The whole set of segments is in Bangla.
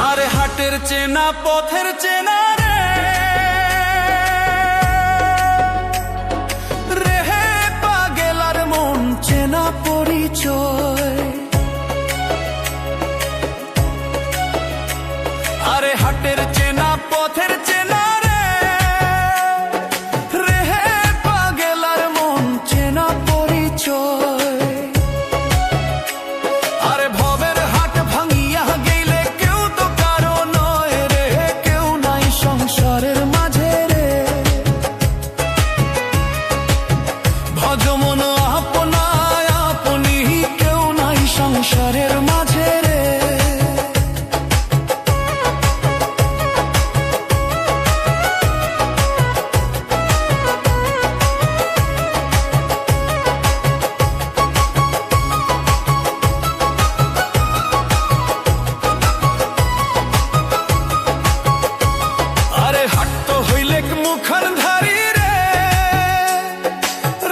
আরে হাটের চেনা পথের চেনা রে রেহে পাগেলার মন চেনা পরিচয়। আরে হাটের চেনা পথের চেনা রে রেহে পাগেলার মন চেনা পরিচয়। আরে ভবের হাট ভাঙিয়া গেলে কেউ তো কারো নয় রে, কেউ নাই সংসারের মাঝে রে। ভজমন আপনায় আপনি কেউ নাই সংসারের মাঝে রে। আরে হাট তো হইলেক মুখার ধারি রে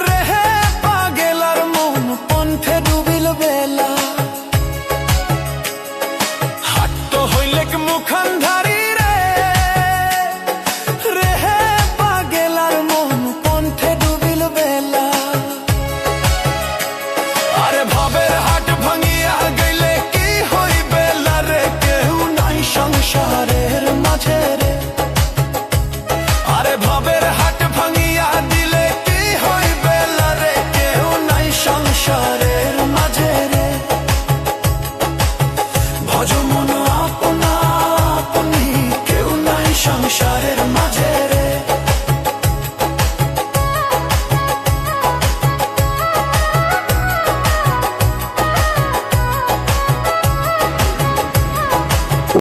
রেহে পাগেলার মন পন্থে ডুবিল বেলা। হাট তো হইলেক মুখান ধারি